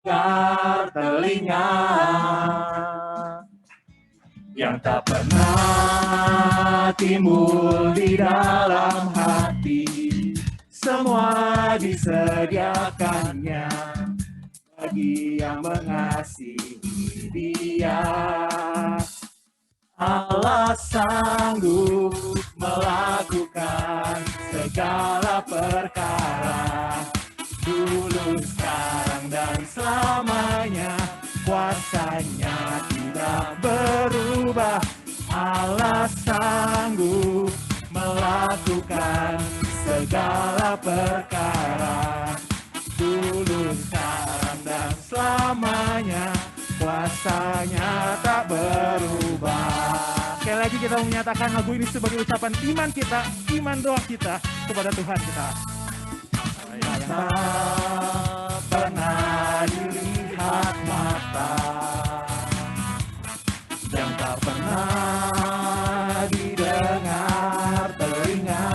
telinga yang tak pernah timbul di dalam hati, semua disediakannya bagi yang mengasihi Dia. Allah sanggup melakukan segala perkara, dulu, sekarang, dan selamanya. Kuasanya tidak berubah. Allah sanggup melakukan segala perkara, dulu, sekarang, dan selamanya. Kuasanya tak berubah. Sekali lagi kita menyatakan lagu ini sebagai ucapan iman kita, iman doa kita kepada Tuhan kita. Yang tak pernah dilihat mata, yang tak pernah didengar telinga,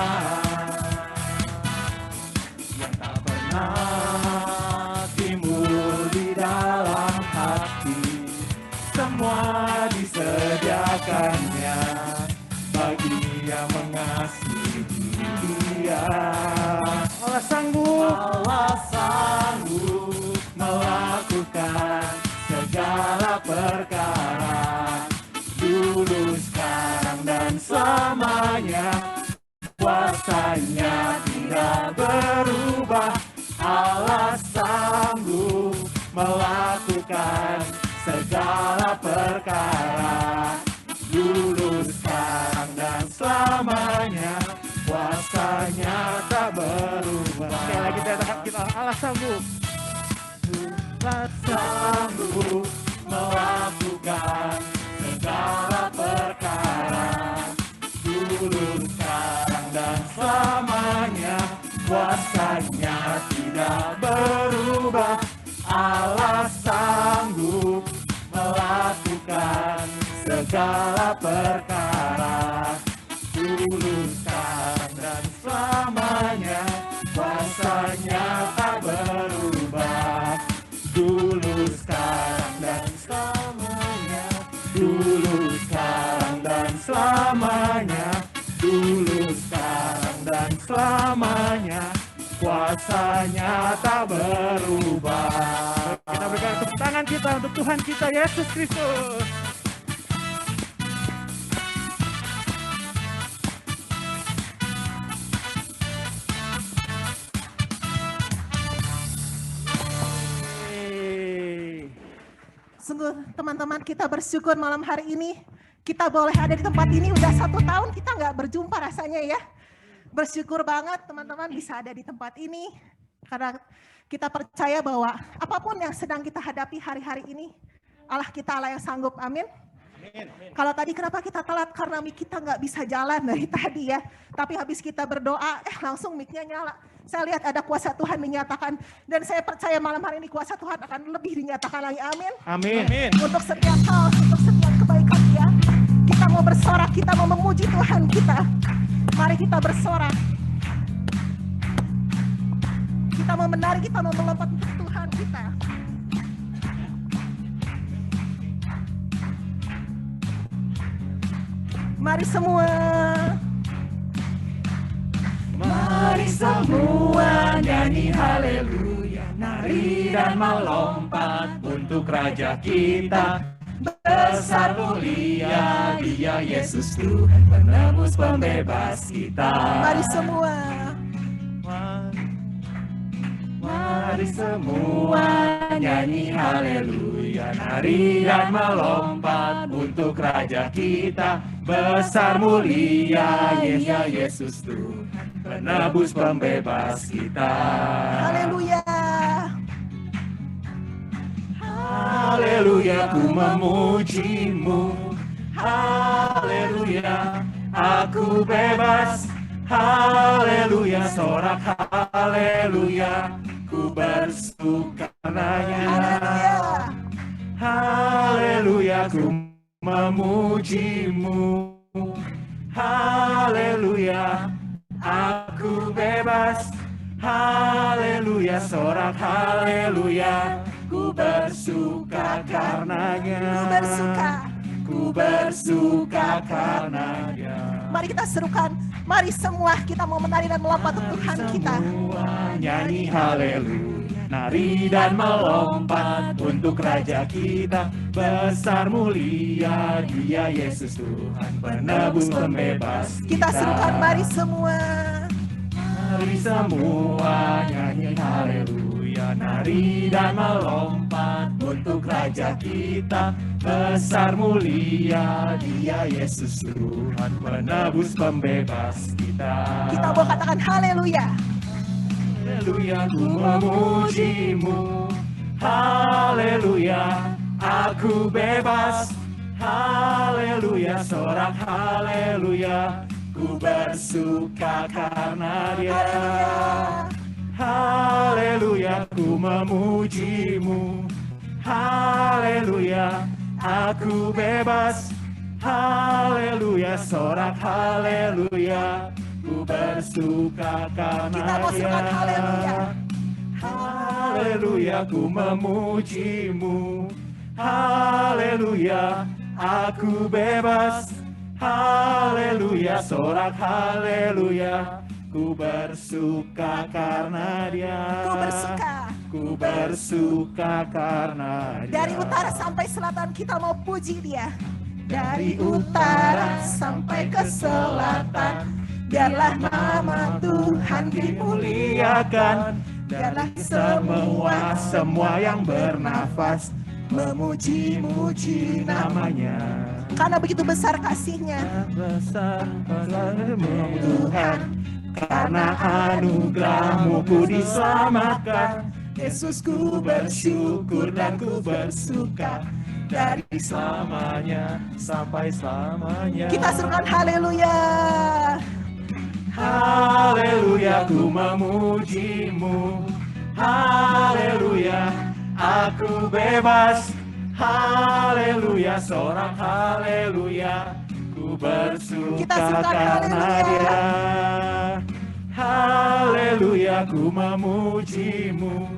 yang tak pernah timbul di dalam hati, semua disediakannya bagi yang mengasihi Dia. Allah sanggup melakukan segala perkara, dulu, sekarang, dan selamanya. Kuasanya tidak berubah. Allah sanggup melakukan segala perkara, dulu, sekarang, dan selamanya. Kuasanya tak berubah. Sekali lagi kita Allah sanggup. Allah sanggup melakukan segala perkara, dulu, sekarang, dan selamanya. Kuasanya tidak berubah. Allah sanggup melakukan segala perkara, dulu, sekarang, dan selamanya. Kuasanya tak berubah. Dulu, sekarang, dan selamanya. Dulu, sekarang, dan selamanya. Dulu, sekarang, dan selamanya. Kuasanya tak berubah. Kita berikan tepuk tangan kita untuk Tuhan kita Yesus Kristus. Sungguh teman-teman, kita bersyukur malam hari ini kita boleh ada di tempat ini. Udah 1 tahun kita nggak berjumpa rasanya ya. Bersyukur banget teman-teman bisa ada di tempat ini. Karena kita percaya bahwa apapun yang sedang kita hadapi hari-hari ini, Allah kita Allah yang sanggup, amin. Kalau tadi kenapa kita telat? Karena mic kita nggak bisa jalan dari tadi ya. Tapi habis kita berdoa, langsung mic-nya nyala. Saya lihat ada kuasa Tuhan dinyatakan. Dan saya percaya malam hari ini kuasa Tuhan akan lebih dinyatakan lagi, amin. Amin. Untuk setiap hal, untuk setiap kebaikan Dia. Kita mau bersorak, kita mau memuji Tuhan kita. Mari kita bersorak. Kita mau menari, kita mau melompat untuk Tuhan kita. Mari semua. Mari semua nyanyi haleluya, nari dan melompat untuk Raja kita. Besar mulia Dia Yesus Tuhan, penebus pembebas kita. Mari semua. Mari semua nyanyi haleluya, nari dan melompat untuk Raja kita. Besar mulia Dia Yesus Tuhan, penebus pembebas kita. Haleluya. Haleluya, ku memuji-Mu. Haleluya, aku bebas. Haleluya, sorak haleluya, ku bersukananya. Haleluya, ku memuji-Mu. Haleluya, aku bebas. Haleluya, sorak haleluya, ku bersuka karenanya. Ku bersuka. Ku bersuka karenanya. Mari kita serukan. Mari semua kita mau menari dan melompat untuk Tuhan kita. Semua nyanyi haleluya. Nari dan melompat untuk Raja kita. Besar mulia Dia Yesus Tuhan, penebus pembebas Kita serukan, mari semua. Mari semua nyanyi haleluya. Nari dan melompat untuk Raja kita. Besar mulia Dia Yesus Tuhan, penebus pembebas kita. Kita mau katakan haleluya. Haleluya, ku memujimu. Haleluya, aku bebas. Haleluya, sorak haleluya. Ku bersuka karena Dia. Haleluya, ku memujimu. Haleluya, aku bebas. Haleluya, sorak haleluya. Ku bersuka karena Kita mau Dia. serukan haleluya. Haleluya, ku memujimu. Haleluya, aku bebas. Haleluya, sorak haleluya. Ku bersuka karena Dia. Ku bersuka. Ku bersuka karena Dia. Dari utara sampai selatan kita mau puji Dia. Dari utara sampai ke selatan, biarlah nama Tuhan dimuliakan. Biarlah semua yang bernafas memuji-muji namanya. Karena begitu besar kasih-Nya. Besar Tuhan, karena anugerah-Mu ku diselamatkan. Yesus, ku bersyukur dan ku bersuka dari selamanya sampai selamanya. Kita serukan haleluya. Haleluya, ku memujimu. Haleluya, aku bebas. Haleluya, sorak haleluya. Ku bersuka Kita serukan karena haleluya. Dia. Haleluya, ku memujimu.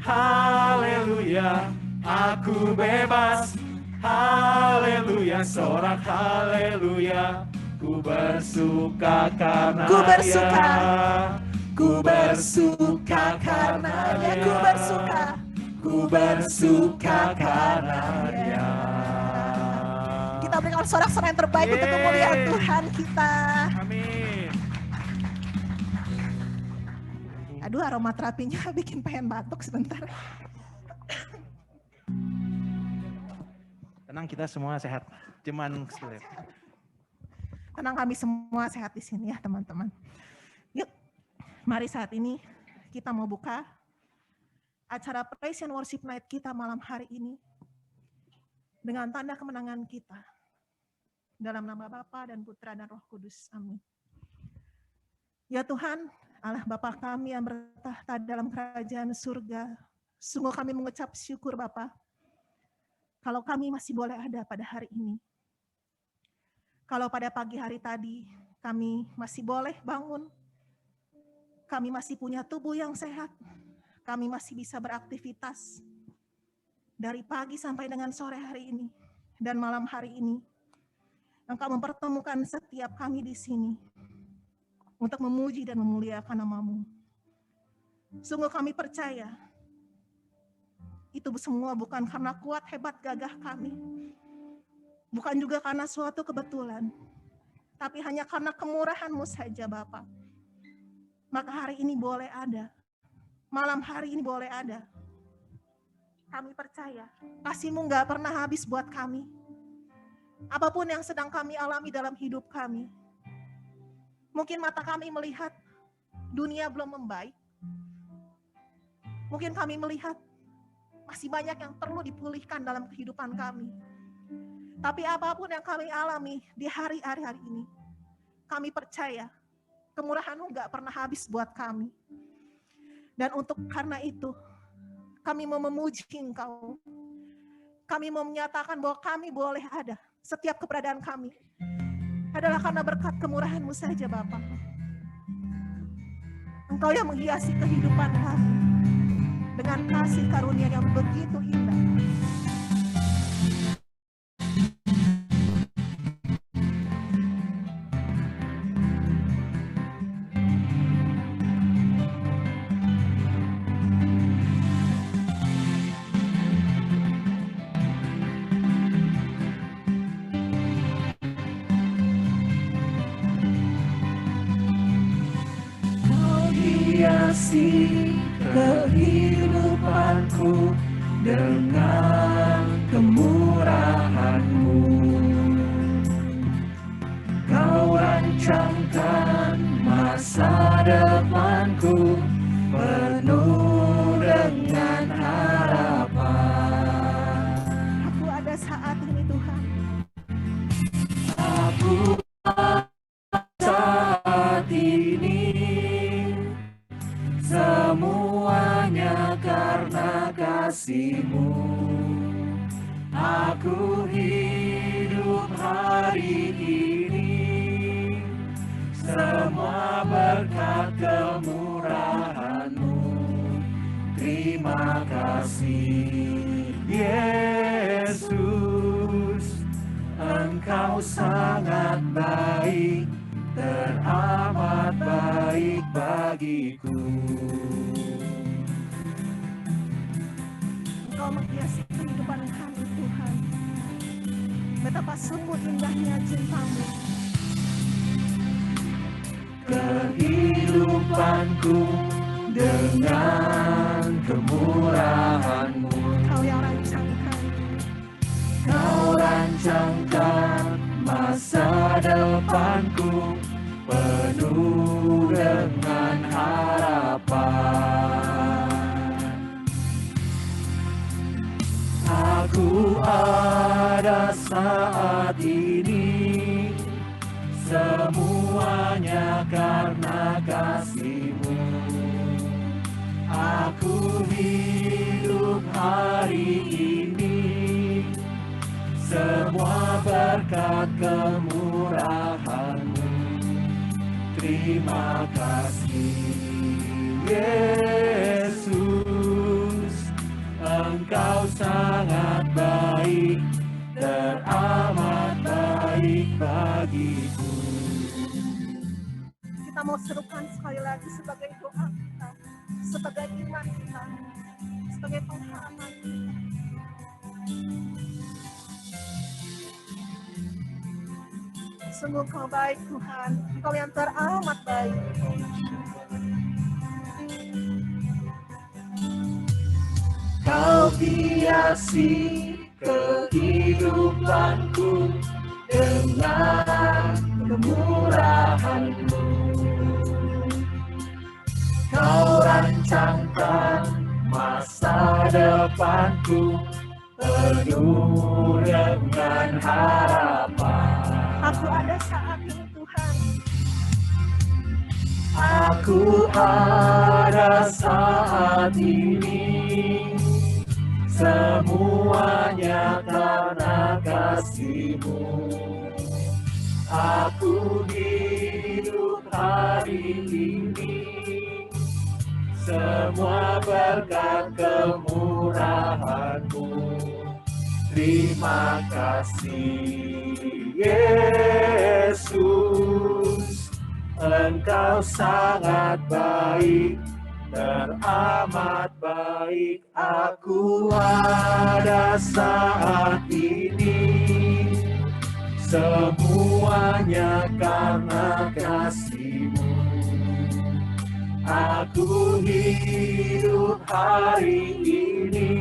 Haleluya, aku bebas. Haleluya, sorak haleluya. Ku bersuka karena Ku bersuka. Dia. Ku bersuka karena Dia. Ku bersuka. Ku bersuka karena Dia. Kita berikan sorak-sorai yang terbaik untuk kemuliaan Tuhan kita. Amin. Aduh, aroma terapinya bikin pengen batuk sebentar. Tenang, kita semua sehat. Cuman sulit. Tenang, kami semua sehat di sini ya teman-teman. Yuk, mari saat ini kita mau buka acara Praise and Worship Night kita malam hari ini dengan tanda kemenangan kita. Dalam nama Bapa dan Putra dan Roh Kudus. Amin. Ya Tuhan, Allah Bapa kami yang bertahta dalam kerajaan surga, sungguh kami mengucap syukur Bapa, kalau kami masih boleh ada pada hari ini. Kalau pada pagi hari tadi kami masih boleh bangun, kami masih punya tubuh yang sehat, kami masih bisa beraktivitas dari pagi sampai dengan sore hari ini dan malam hari ini. Engkau mempertemukan setiap kami di sini untuk memuji dan memuliakan nama-Mu. Sungguh kami percaya itu semua bukan karena kuat hebat gagah kami, bukan juga karena suatu kebetulan, tapi hanya karena kemurahan-Mu saja Bapa. Maka hari ini boleh ada, malam hari ini boleh ada. Kami percaya kasih-Mu gak pernah habis buat kami. Apapun yang sedang kami alami dalam hidup kami, mungkin mata kami melihat dunia belum membaik. Mungkin kami melihat masih banyak yang perlu dipulihkan dalam kehidupan kami. Tapi apapun yang kami alami di hari-hari ini, kami percaya kemurahan-Mu gak pernah habis buat kami. Dan untuk karena itu, kami mau memuji Engkau. Kami mau menyatakan bahwa kami boleh ada. Setiap keberadaan kami adalah karena berkat kemurahan-Mu saja Bapa. Engkau yang menghiasi kehidupan kami dengan kasih karunia yang begitu indah. hiasi kehidupanku dengan kemurahan-Mu. Kau rancangkan masa depanku penuh dengan harapan. Aku ada saat ini Tuhan. Aku saat ini semuanya karena kasih-Mu. Aku hidup hari ini semua berkat kemurahan-Mu. Terima kasih Yesus, Engkau sangat baik, teramat baik bagiku. Engkau menghiasi kehidupan kami Tuhan. Betapa sungguh indahnya cinta-Mu. Kehidupanku dengan kemurahan-Mu. Kau yang rancangkan. Kau rancangkan masa depanku penuh dengan harapan. Aku ada saat ini semuanya karena kasih-Mu. Aku hidup hari ini semua berkat kemurahan-Mu. Terima kasih Yesus, Engkau sangat baik, teramat baik bagiku. Kita mau serukan sekali lagi sebagai doa kita, sebagai iman kita, sebagai pengharapan kita. Sungguh Kau baik Tuhan, Engkau yang teramat baik. Kau hiasi kehidupanku dengan kemurahan-Mu. Kau rancangkan masa depanku penuh dengan harapan. Aku ada saat ini Tuhan. Aku ada saat ini semuanya karena kasih-Mu. Aku hidup hari ini semua berkat kemurahan-Mu. Terima kasih Yesus, Engkau sangat baik, teramat baik. Aku ada saat ini semuanya karena kasih-Mu. Aku hidup hari ini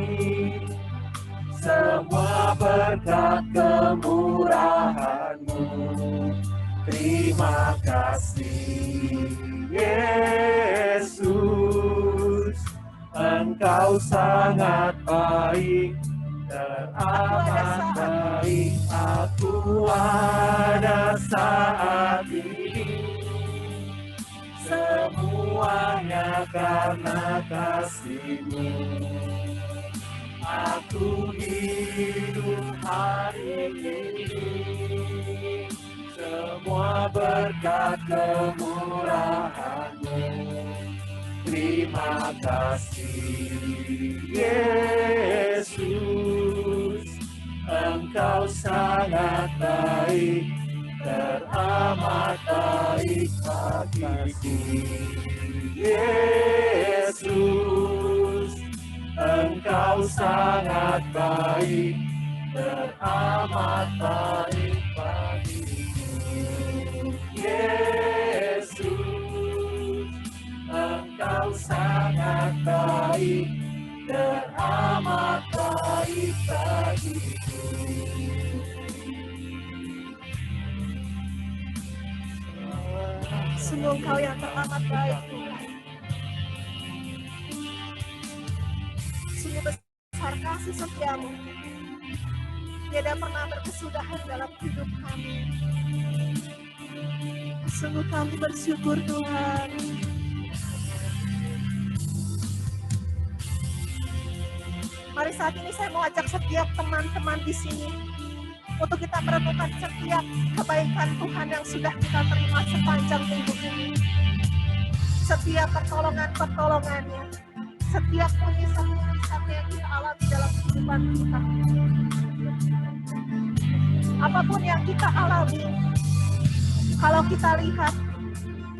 semua berkat kemurahan-Mu. Terima kasih Yesus, Engkau sangat baik, teramat baik. Aku ada saat ini semuanya karena kasih-Mu. Aku hidup hari ini semua berkat kemurahan-Mu. Terima kasih Yesus, Engkau sangat baik, teramat baik bagiku. Yesus, Engkau sangat baik, teramat baik bagiku. Yesus, Engkau Engkau sangat baik, teramat baik bagiku. Sungguh Engkau yang teramat baik, Tuhan. Sungguh besar kasih setiamu. Tiada pernah berkesudahan dalam hidup kami. Sungguh kami bersyukur, Tuhan. Mari saat ini saya mau ajak setiap teman-teman di sini untuk kita merenungkan setiap kebaikan Tuhan yang sudah kita terima sepanjang minggu ini. Setiap pertolongan-pertolongannya, setiap mujizat-mujizat yang kita alami dalam kehidupan kita. Apapun yang kita alami, kalau kita lihat,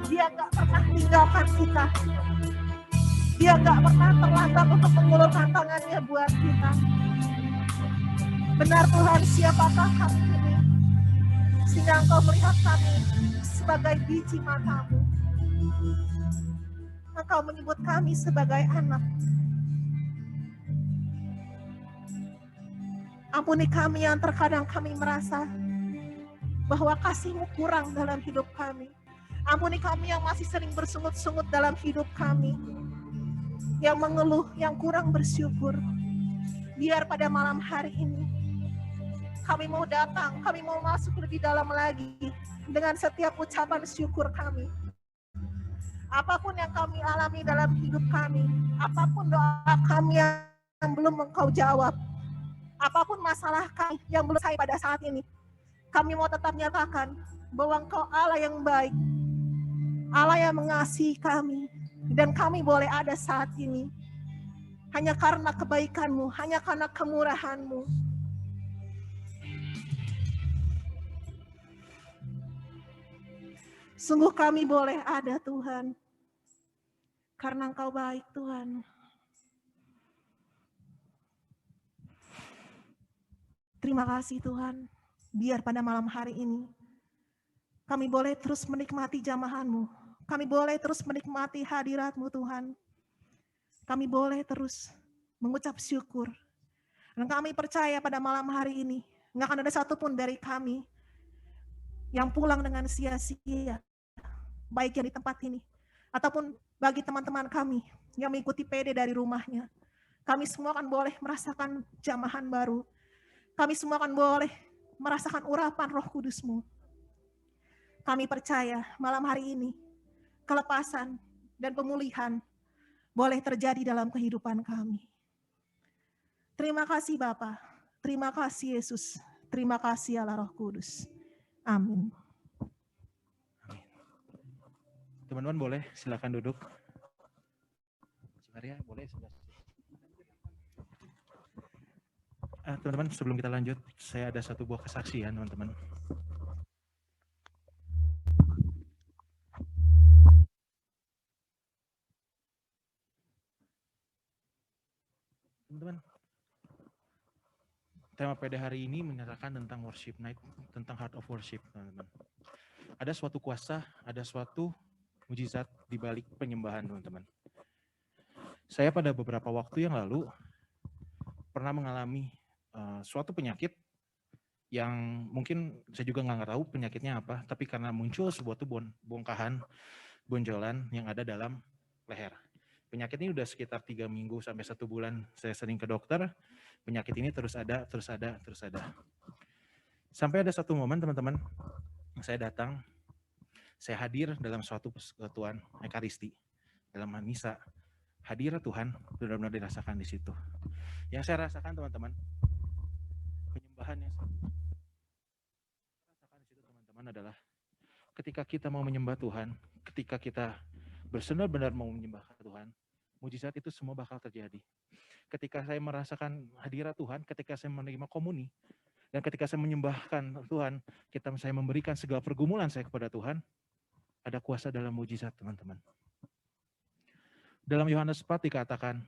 dia gak pernah tinggalkan kita. Dia gak pernah terlambat untuk mengulurkan tangannya buat kita. Benar Tuhan, siapakah kami ini? Sehingga Engkau melihat kami sebagai biji mata-Mu. Engkau menyebut kami sebagai anak. Ampuni kami yang terkadang kami merasa bahwa kasih-Mu kurang dalam hidup kami. Ampuni kami yang masih sering bersungut-sungut dalam hidup kami. Yang mengeluh, yang kurang bersyukur. Biar pada malam hari ini kami mau datang, kami mau masuk lebih dalam lagi dengan setiap ucapan syukur kami. Apapun yang kami alami dalam hidup kami, apapun doa kami yang belum Engkau jawab, apapun masalah kami yang belum selesai pada saat ini, kami mau tetap nyatakan bahwa Engkau Allah yang baik, Allah yang mengasihi kami, dan kami boleh ada saat ini hanya karena kebaikan-Mu, hanya karena kemurahan-Mu. Sungguh kami boleh ada Tuhan, karena Engkau baik Tuhan. Terima kasih Tuhan, biar pada malam hari ini kami boleh terus menikmati jamahan-Mu, kami boleh terus menikmati hadirat-Mu Tuhan. Kami boleh terus mengucap syukur. Dan kami percaya pada malam hari ini, nggak akan ada satupun dari kami yang pulang dengan sia-sia. Baik yang di tempat ini, ataupun bagi teman-teman kami yang mengikuti PD dari rumahnya. Kami semua akan boleh merasakan jamahan baru. Kami semua akan boleh merasakan urapan Roh Kudus-Mu. Kami percaya malam hari ini, kelepasan dan pemulihan boleh terjadi dalam kehidupan kami. Terima kasih Bapa, terima kasih Yesus, terima kasih Allah Roh Kudus. Amin. Teman-teman boleh silakan duduk. Maria boleh sebelah. Teman-teman sebelum kita lanjut, saya ada satu buah kesaksian teman-teman. Teman-teman, tema PD hari ini menyatakan tentang worship night, tentang heart of worship teman-teman. Ada suatu kuasa, ada suatu mujizat di balik penyembahan teman-teman. Saya pada beberapa waktu yang lalu pernah mengalami suatu penyakit yang mungkin saya juga nggak tahu penyakitnya apa, tapi karena muncul sebuah bongkahan, bonjolan yang ada dalam leher. Penyakit ini udah sekitar 3 minggu sampai 1 bulan saya sering ke dokter, penyakit ini terus ada. Sampai ada satu momen teman-teman, saya datang, saya hadir dalam suatu persekutuan Ekaristi, dalam misa. Hadirat Tuhan benar-benar dirasakan di situ. Yang saya rasakan teman-teman, penyembahan yang saya rasakan di situ teman-teman adalah ketika kita mau menyembah Tuhan, ketika kita benar-benar mau menyembah Tuhan, mujizat itu semua bakal terjadi. Ketika saya merasakan hadirat Tuhan, ketika saya menerima komuni, dan ketika saya menyembahkan Tuhan, saya memberikan segala pergumulan saya kepada Tuhan, ada kuasa dalam mujizat teman-teman. Dalam Yohanes 4 dikatakan,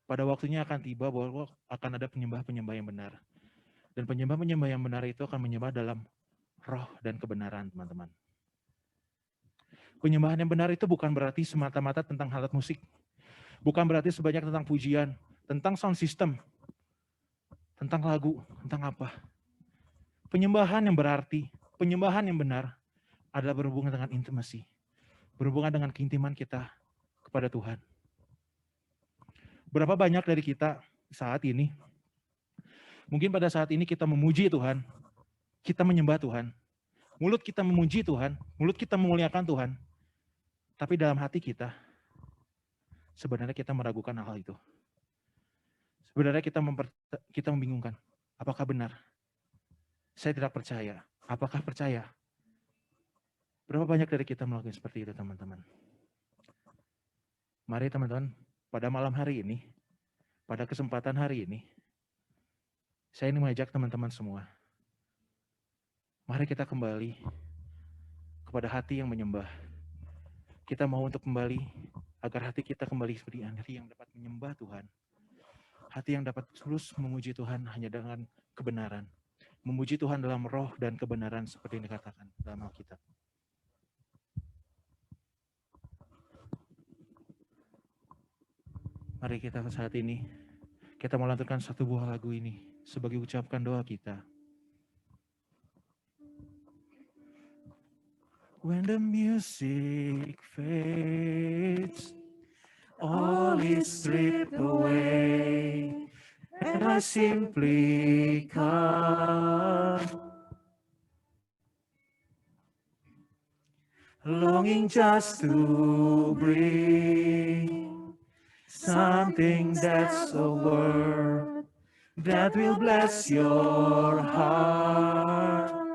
pada waktunya akan tiba bahwa akan ada penyembah-penyembah yang benar. Dan penyembah-penyembah yang benar itu akan menyembah dalam roh dan kebenaran teman-teman. Penyembahan yang benar itu bukan berarti semata-mata tentang alat musik. Bukan berarti sebanyak tentang pujian, tentang sound system, tentang lagu, tentang apa. Penyembahan yang berarti, penyembahan yang benar adalah berhubungan dengan intimasi. Berhubungan dengan keintiman kita kepada Tuhan. Berapa banyak dari kita saat ini, mungkin pada saat ini kita memuji Tuhan, kita menyembah Tuhan, mulut kita memuji Tuhan, mulut kita memuliakan Tuhan, tapi dalam hati kita, sebenarnya kita meragukan hal itu. Sebenarnya kita membingungkan, apakah benar? Saya tidak percaya. Apakah percaya? Berapa banyak dari kita melakukan seperti itu, teman-teman? Mari teman-teman, pada malam hari ini, pada kesempatan hari ini, saya ingin mengajak teman-teman semua. Mari kita kembali kepada hati yang menyembah. Kita mau untuk kembali, agar hati kita kembali seperti hati yang dapat menyembah Tuhan. Hati yang dapat terus memuji Tuhan hanya dengan kebenaran. Memuji Tuhan dalam roh dan kebenaran seperti yang dikatakan dalam Alkitab. Mari kita saat ini, kita mau lanturkan satu buah lagu ini sebagai ucapkan doa kita. When the music fades, all is stripped away, and I simply come, longing just to bring something that's a word that will bless your heart.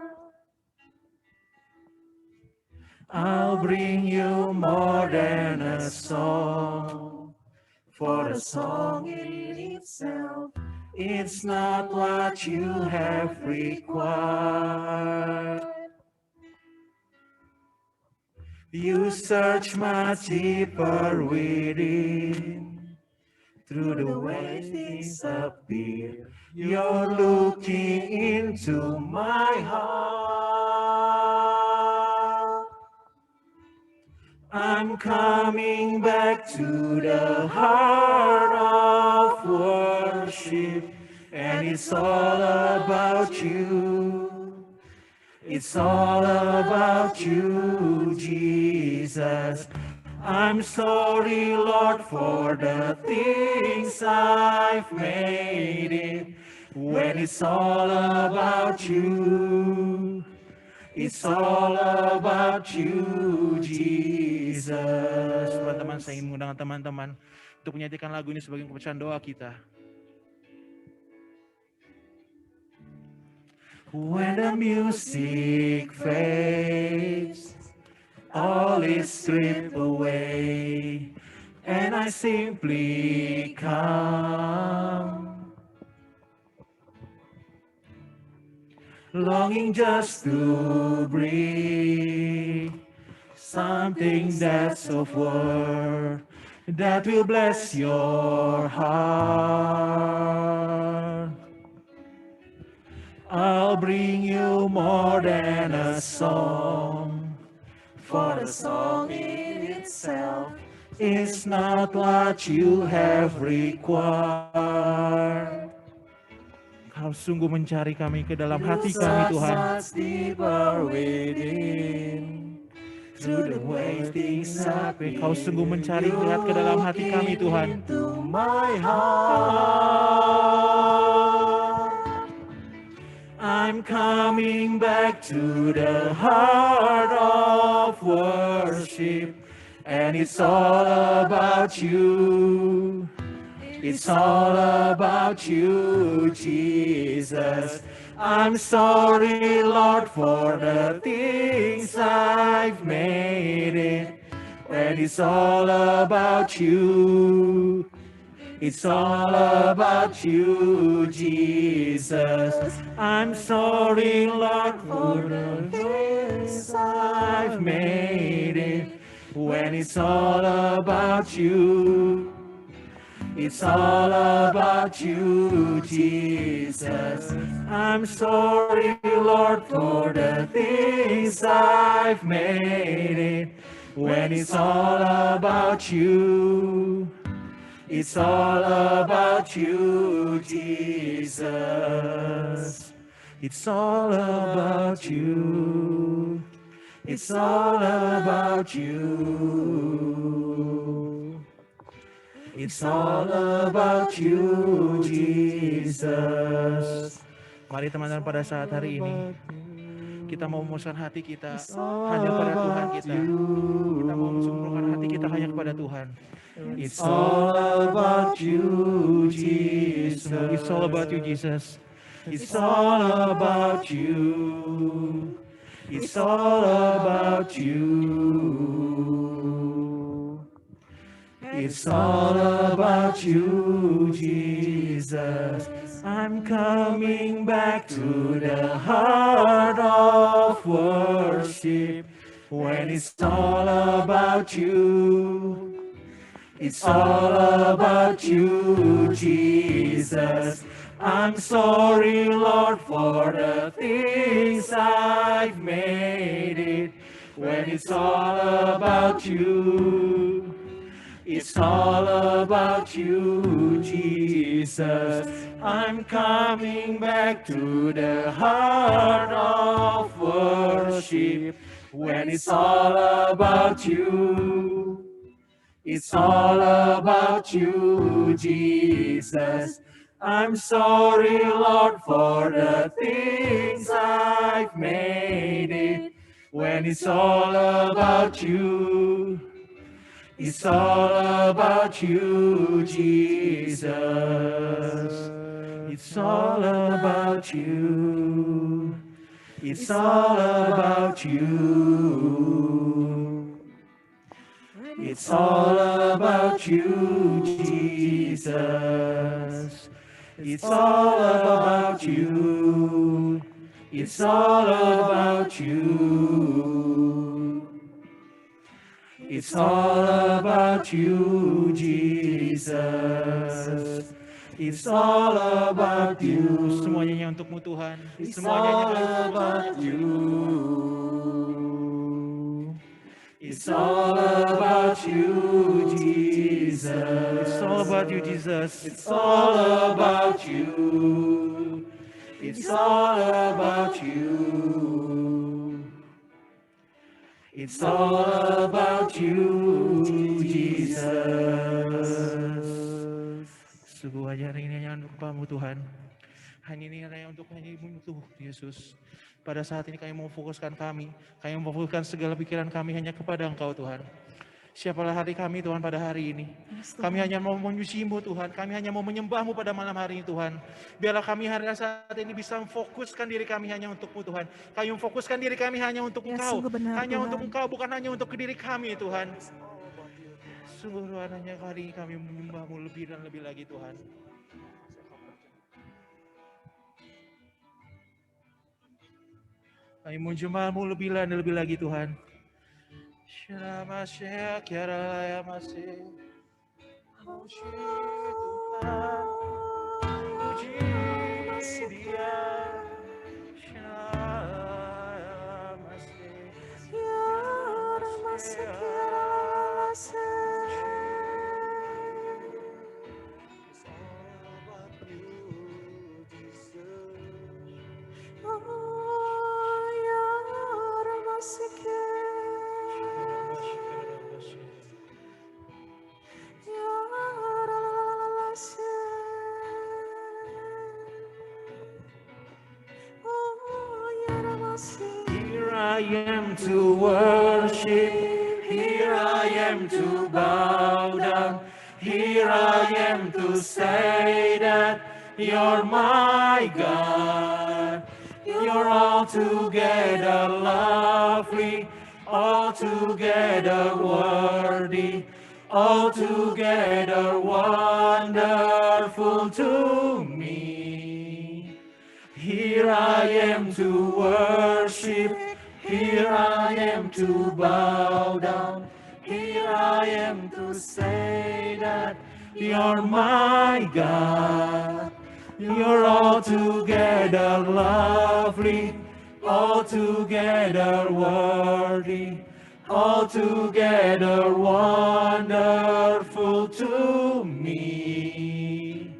I'll bring you more than a song, for a song in itself, it's not what you have required. You search much deeper within, through the way things appear, you're looking into my heart. I'm coming back to the heart of worship, and it's all about you. It's all about you, Jesus. I'm sorry, Lord, for the things I've made it. When it's all about you, it's all about you, Jesus. Teman-teman, saya ingin mengundang teman-teman untuk menyanyikan lagu ini sebagai pembacaan doa kita. When the music fades, all is stripped away, and I simply come, longing just to bring something that's of worth that will bless your heart. I'll bring you more than a song, for the song in itself is not what you have required. Kau sungguh mencari kami ke dalam hati kami, Tuhan. Kau sungguh mencari lihat ke dalam hati kami, Tuhan. I'm coming back to the heart of worship, and it's all about you. It's all about you, Jesus. I'm sorry, Lord, for the things I've made it, and it's all about you. It's all about you, Jesus. I'm sorry, Lord, for the things I've made it, when it's all about you. It's all about you, Jesus. I'm sorry, Lord, for the things I've made it, When it's all about you, it's all about you, Jesus. It's all about you. It's all about you. It's all about you, Jesus. Mari teman-teman, pada saat hari ini kita mau memusatkan hati kita hanya pada Tuhan kita. Kita mau mensumpahkan hati kita hanya kepada Tuhan. It's all about you, Jesus. It's all about you, Jesus. It's all about you. It's all about you. It's all about you, Jesus. I'm coming back to the heart of worship when it's all about you. It's all about you, Jesus. I'm sorry, Lord, for the things I've made it when it's all about you. It's all about you, Jesus. I'm coming back to the heart of worship when it's all about you. It's all about you, Jesus. I'm sorry, Lord, for the things I've made it when it's all about you. It's all about you, Jesus. It's all about you. It's all about you. It's all about you, Jesus. It's all about you. It's all about you. It's all about you, Jesus. It's all about you. Semuanya untukmu Tuhan. Semuanya about you. It's all about you, Jesus. It's all about you, Jesus. It's all about you. It's all about you. It's all about you, Jesus. Sungguh hanya ini hanya untuk-Mu Tuhan. Hanya ini hanya untuk Yesus. Pada saat ini kami mau fokuskan kami mau fokuskan segala pikiran kami hanya kepada Engkau Tuhan. Siapalah hati kami Tuhan pada hari ini. Kami hanya mau menyucimu Tuhan. Kami hanya mau menyembah-Mu pada malam hari ini Tuhan. Biarlah kami hari saat ini bisa memfokuskan diri kami hanya untuk-Mu Tuhan. Kami memfokuskan diri kami hanya untuk Engkau. Hanya Tuhan. Untuk Engkau, bukan hanya untuk diri kami Tuhan. Sungguh Tuhan, hanya hari ini kami menyembah-Mu lebih dan lebih lagi Tuhan. Kami menjemamu lebih dan lebih lagi Tuhan. Syaramasya kiaraya masih. Puji Tuhan. Puji Dia. Syaramasya. Syaramasya kiaraya. Here I am to worship, here I am to bow down, here I am to say that you're my God. You're altogether lovely, altogether worthy, altogether wonderful to me. Here I am to worship, here I am to bow down, here I am to say that you're my God. You're altogether lovely, altogether worthy, altogether wonderful to me.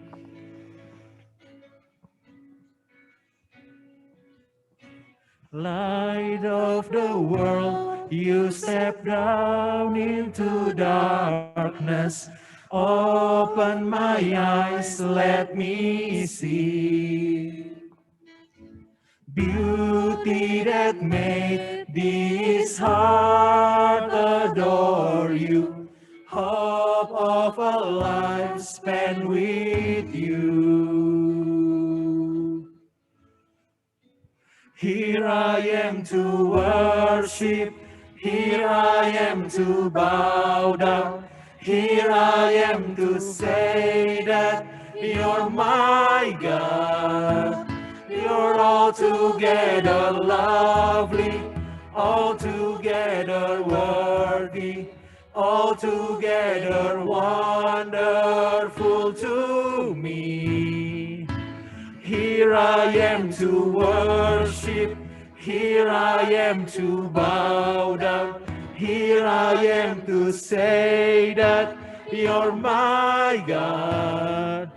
Light of the world, you step down into darkness. Open my eyes, let me see beauty that made this heart adore you. Hope of a life spent with you. Here I am to worship, here I am to bow down, here I am to say that you're my God. You're altogether lovely, altogether worthy, altogether wonderful to me. Here I am to worship, here I am to bow down, here I am to say that you're my God.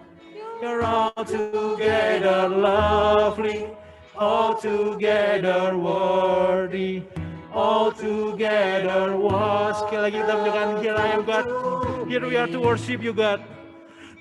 You're altogether lovely, altogether worthy, altogether wise. Sekali lagi kita mendengarkan Here I am God. Here we are to worship you God.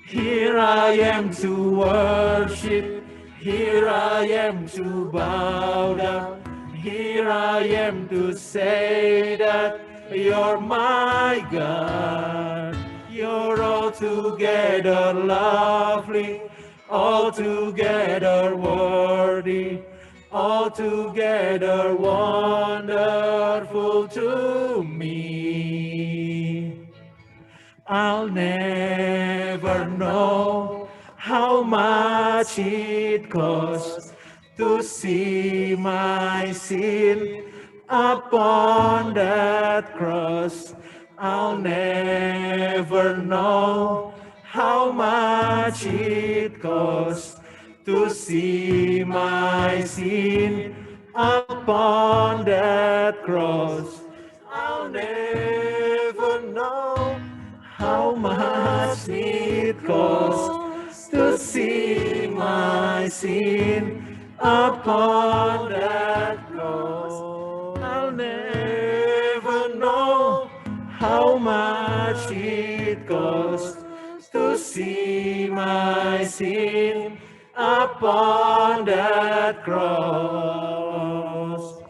Here I am to worship, here I am to bow down, here I am to say that you're my God. You're altogether lovely, altogether worthy, altogether wonderful to me. I'll never know how much it costs to see my sin upon that cross. I'll never know how much it costs to see my sin upon that cross. I'll never know how much it costs to see my sin upon that cross. I'll never know how much it costs to see my sin upon that cross.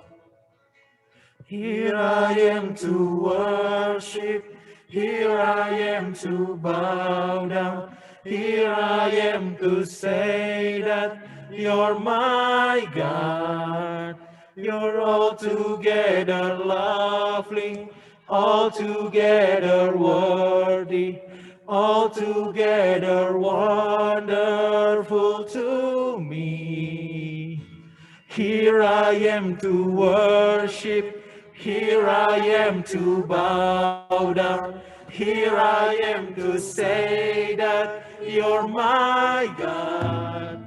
Here I am to worship, here I am to bow down, here I am to say that you're my God. You're altogether lovely, altogether worthy, altogether wonderful to me. Here I am to worship, here I am to bow down, here I am to say that you're my God.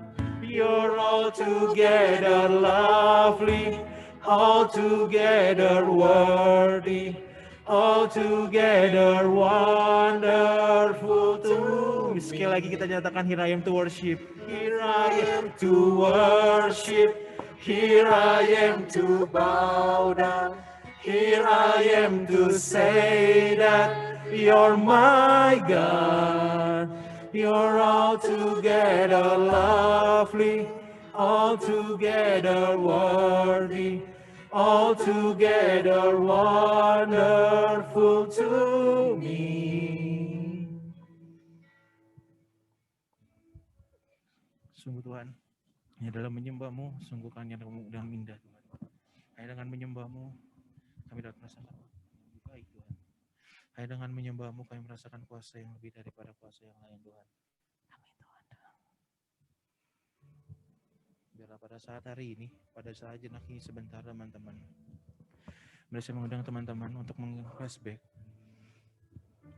You're altogether lovely, altogether worthy, altogether wonderful to me. Sekali lagi kita nyatakan here I am to worship. Here I am to worship, here I am to bow down, here I am to say that you're my God. You're altogether lovely, altogether worthy, altogether wonderful to me. Sungguh Tuhan, hanya dalam menyembah-Mu, sungguh kami yang indah Tuhan. Hanya dengan menyembah-Mu, kami dapat merasakan lebih baik Tuhan. Hanya dengan menyembah-Mu, kami merasakan kuasa yang lebih daripada kuasa yang lain Tuhan. Amin Tuhan. Biarlah pada saat hari ini, pada saat jenak ini sebentar teman-teman, mari saya mengundang teman-teman untuk meng-flashback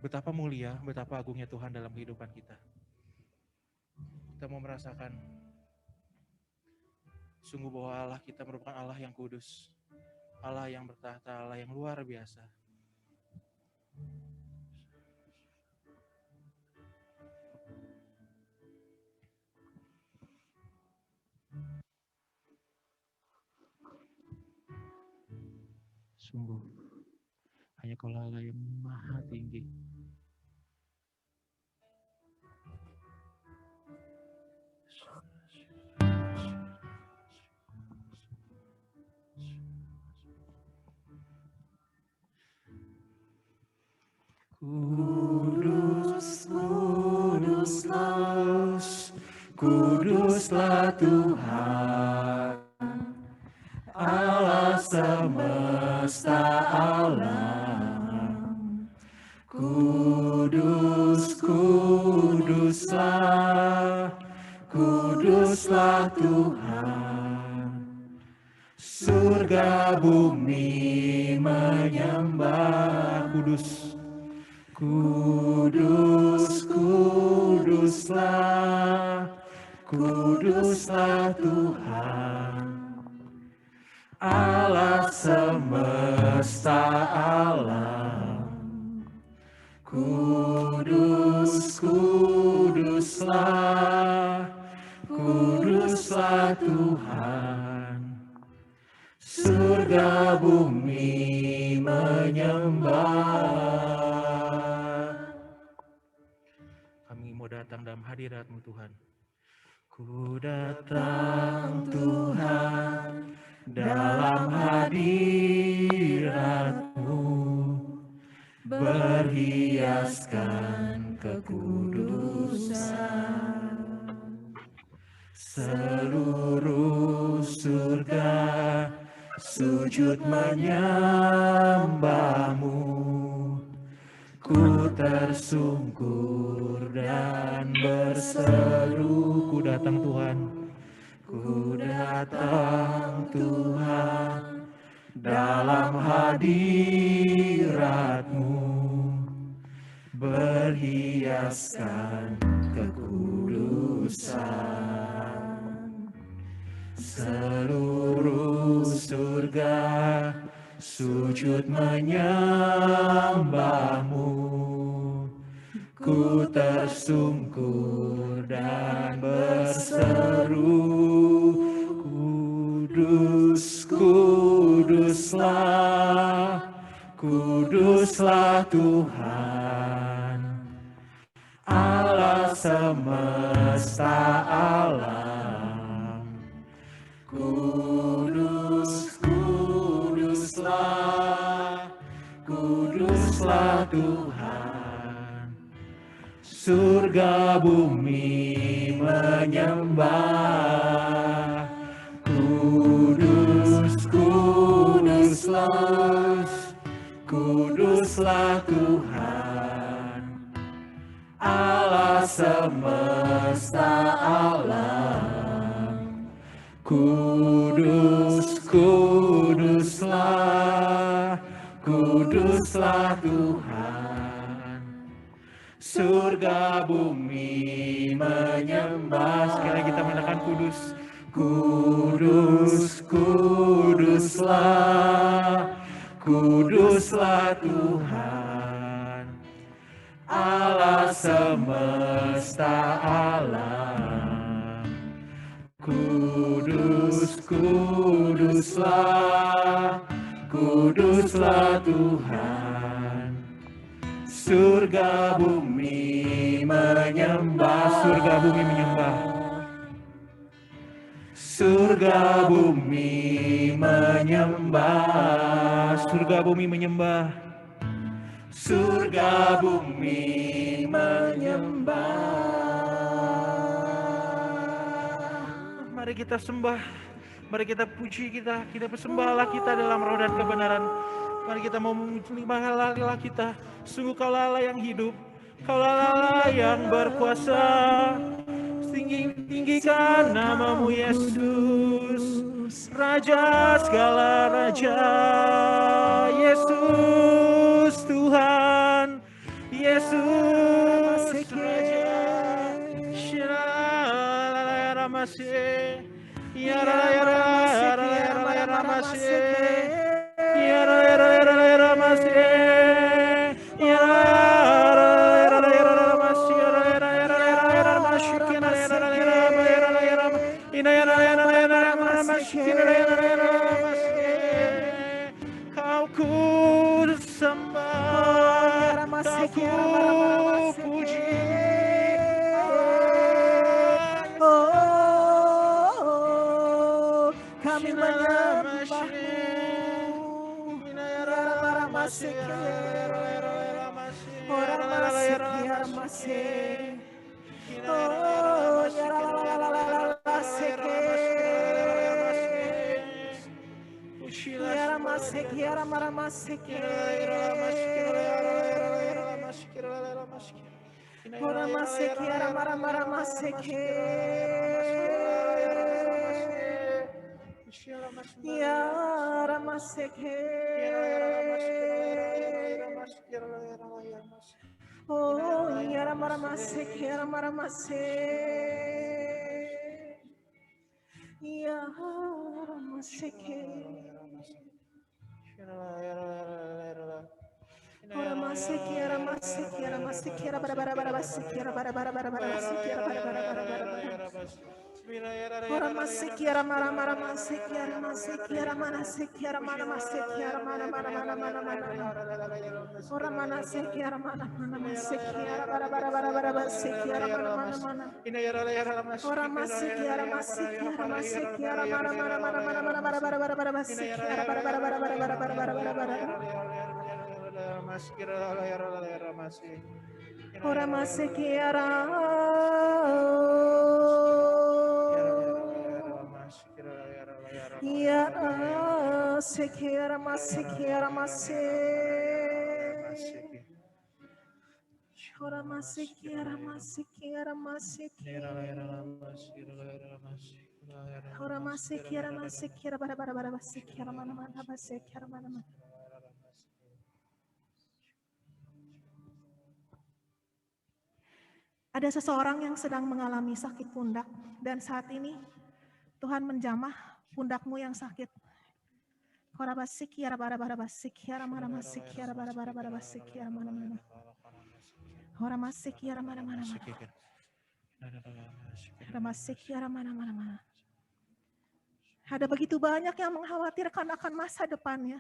betapa mulia, betapa agungnya Tuhan dalam kehidupan kita. Kita mau merasakan sungguh bahwa Allah kita merupakan Allah yang kudus, Allah yang bertahta, Allah yang luar biasa. Sungguh, hanya Kau Allah yang maha tinggi. Kudus, kuduslah, kuduslah Tuhan, Allah semesta alam. Kudus, kuduslah, kuduslah Tuhan. Surga bumi menyembah. Kudus, kudus, kuduslah, kuduslah Tuhan, Allah semesta alam. Kudus, kuduslah, kuduslah Tuhan. Surga bumi menyembah. Kami mau datang dalam hadirat-Mu Tuhan. Ku datang Tuhan dalam hadirat-Mu, berhiaskan kekudusan. Seluruh surga sujud menyembah-Mu. Ku tersungkur dan berseru. Ku datang Tuhan, ku datang Tuhan dalam hadirat-Mu, berhiaskan kekudusan. Seluruh surga sujud menyembah-Mu. Ku tersungkur dan berseru. Kudus, kuduslah, kuduslah Tuhan, Allah semesta alam. Kudus, kuduslah, kuduslah Tuhan. Surga bumi menyembah. Kudus, kuduslah, kuduslah Tuhan, Allah semesta alam. Kudus, kuduslah, kuduslah Tuhan. Surga bumi menyembah. Sekali lagi kita menekan kudus. Kudus, kuduslah, kuduslah Tuhan, Allah semesta alam. Kudus, kuduslah, kuduslah Tuhan. Surga bumi menyembah. Surga bumi menyembah. Surga bumi menyembah. Surga bumi menyembah. Surga bumi menyembah. Mari kita sembah. Mari kita puji, kita persembah Allah kita dalam roh dan kebenaran. Mari kita mau menyembah Allah kita. Sungguh Kaulah Allah yang hidup. Kaulah Allah yang berkuasa. Tinggikan namamu Yesus, Raja segala raja. Yesus Tuhan, Yesus Raja. Shiralaya Ramase, Yaralaya Ramase, Kau ku sembah, kau ku puji. Oh, kami menyembahmu. Oh, yara maramase, yara maramase, yara maseke. Ora maseke, yara maseke, yara maseke, yara bara bara bara maseke, yara bara bara bara bara maseke, yara bara bara bara bara bara. Ora maseke, yara mara mara maseke, yara maseke, yara mana seke, yara mana maseke, yara mana mana mana mana mana. Ora mana seke, yara mana mana maseke, yara bara bara bara bara maseke, yara mana mana mana. Ora maseke, yara maseke, yara maseke, yara mana mana mana mana mana bara bara bara bara maseke, yara bara bara bara bara bara bara bara bara bara. Ora maseke, yara. Yara seke, yara maseke, yara maseke. Ora maseke, yara maseke, yara maseke. Ora maseke, yara maseke, yara bara bara bara maseke, yara mana mana maseke, yara mana mana. Ada seseorang yang sedang mengalami sakit pundak dan saat ini Tuhan menjamah pundakmu yang sakit. Ora basik, yara bara bara basik, yara mana masik, yara bara bara bara basik, yara mana mana. Ora masik, yara mana mana mana. Ora masik, yara mana mana mana. Ada begitu banyak yang mengkhawatirkan akan masa depannya.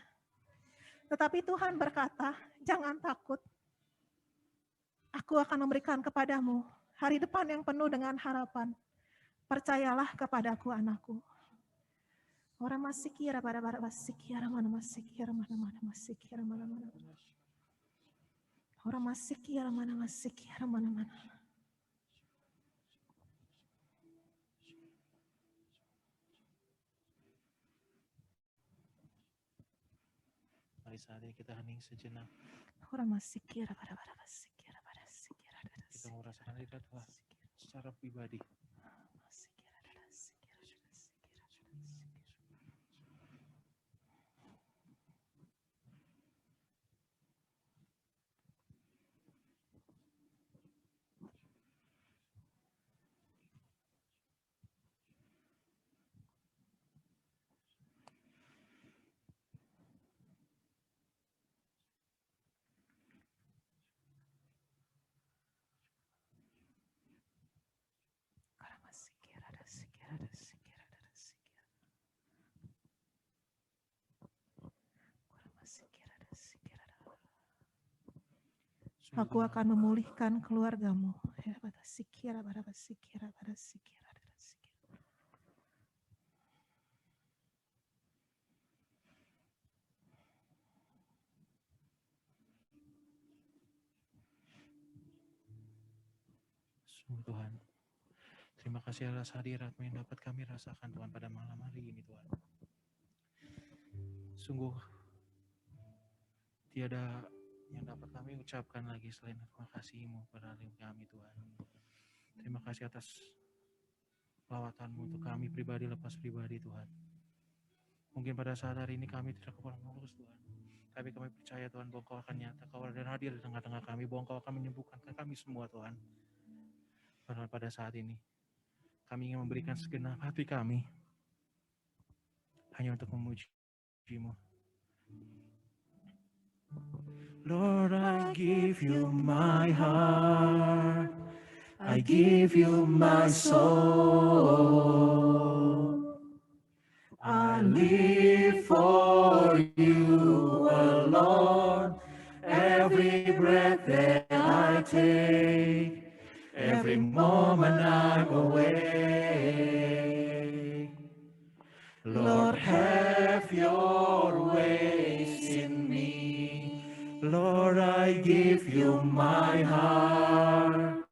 Tetapi Tuhan berkata, jangan takut. Aku akan memberikan kepadamu hari depan yang penuh dengan harapan. Percayalah kepadaku anakku. Orang masih kira pada masih kira mana masih kira mana mana masih kira mana mana. Orang masih kira mana masih kira mana mana. Mari saat ini kita hening sejenak. Orang masih kira pada masih kira pada masih kira. Kita merasakan diri Tuhan secara pribadi. Masih kira pada masih kira. Aku akan memulihkan keluargamu. Ya, pada sikira, pada sikira, pada sikira, pada sikira. Sungguh Tuhan, terima kasih atas hadirat-Mu yang dapat kami rasakan Tuhan pada malam hari ini Tuhan. Sungguh tiada yang dapat kami ucapkan lagi selain terima kasih-Mu pada kami Tuhan. Terima kasih atas lawatan-Mu untuk kami pribadi lepas pribadi Tuhan. Mungkin pada saat hari ini kami tidak kurang mulus Tuhan. Tapi kami percaya Tuhan bahwa Kau akan nyata, Kau akan hadir di tengah-tengah kami, bahwa Kau akan menyembuhkan kami semua Tuhan. Karena pada saat ini kami ingin memberikan segenap hati kami hanya untuk memuji-Mu. Lord, I give you my heart. I give you my soul. I live for you alone. Every breath that I take, every moment I'm awake. Lord, have your ways in me. Lord, I give you my heart.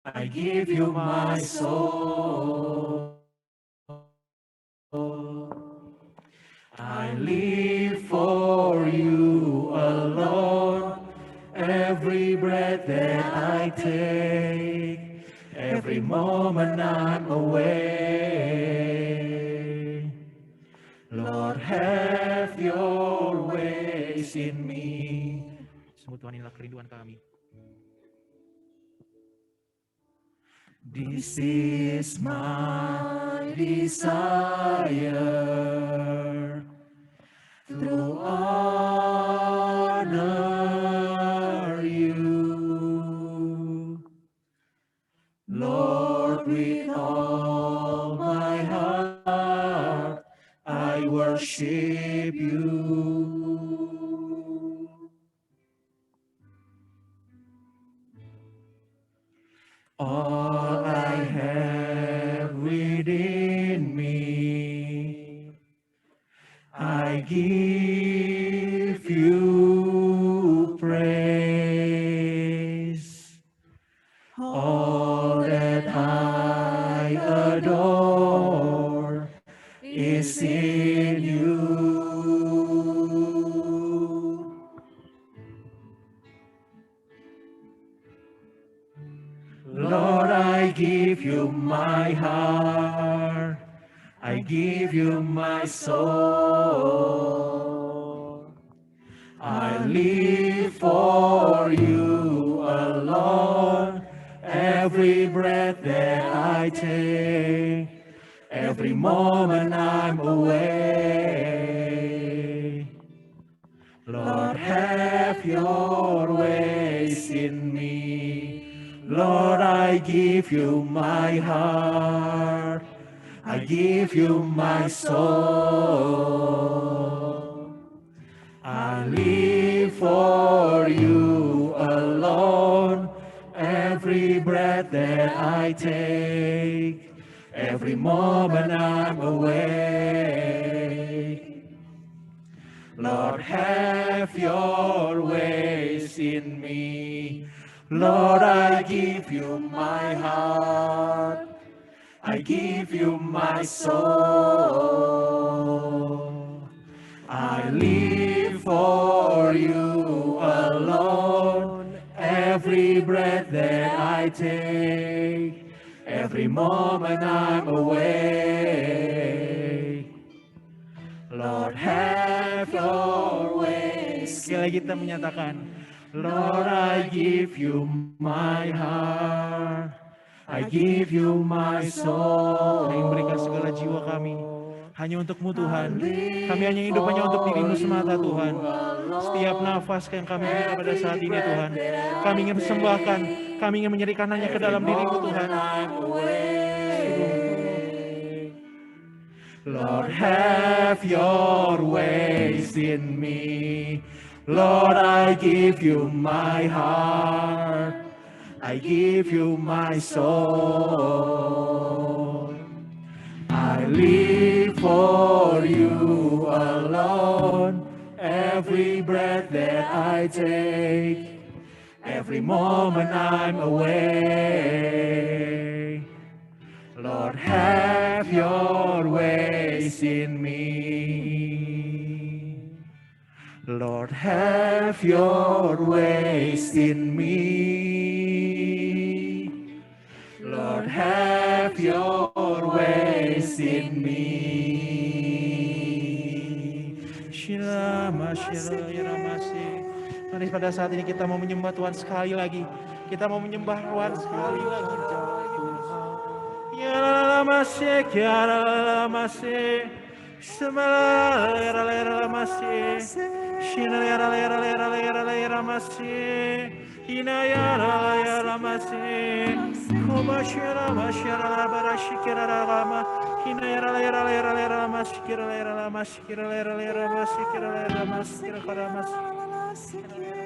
I give you my soul. I live for you alone. Every breath that I take, every moment I'm away. Lord, have your ways in me. Sungguh Tuhan, inilah kerinduan kami. This is my desire to honor you, Lord, with all my heart I worship you. All I have within me, I give you praise. All that I adore is in you. Lord, I give you my heart. I give you my soul. I live for you alone. Every breath that I take, every moment I'm away. Lord, have your ways in me. Lord, I give you my heart. I give you my soul. I live for you alone. Every breath that I take, every moment I'm awake. Lord, have your ways in me. Lord, I give you my heart. I give you my soul. I live for you alone. Every breath that I take, every moment I'm awake. Lord, have your ways. Sekali lagi kita menyatakan, Lord, I give you my heart. I give you my soul. Kami berikan segala jiwa kami hanya untuk-Mu Tuhan. Kami hanya hidup hanya untuk diri-Mu semata Tuhan. Setiap nafas yang kami berikan pada saat ini Tuhan, kami ingin persembahkan, kami ingin menyerahkan hanya ke dalam diri-Mu Tuhan. Lord, have your ways in me. Lord, I give you my heart. I give you my soul. I live for you alone. Every breath that I take, every moment I'm awake. Lord, have your ways in me. Lord, have your ways in me. Lord, have your ways in me. Mari pada saat ini kita mau menyembah Tuhan sekali lagi. Kita mau menyembah Tuhan sekali lagi. Semala lera lera masih. Shina lera lera lera lera lera masih. Ina yara yara masih. Kuma shira mashira la barashikira la. Hina yara lera lera lera mashikira lera mashikira lera lera mashikira lera mashikira kara mashikira.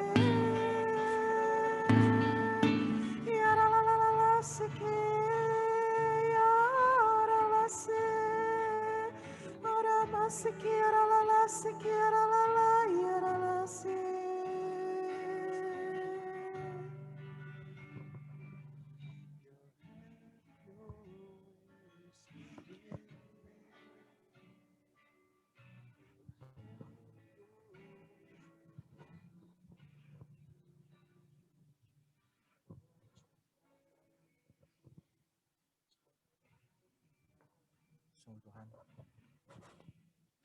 Sungguh Tuhan,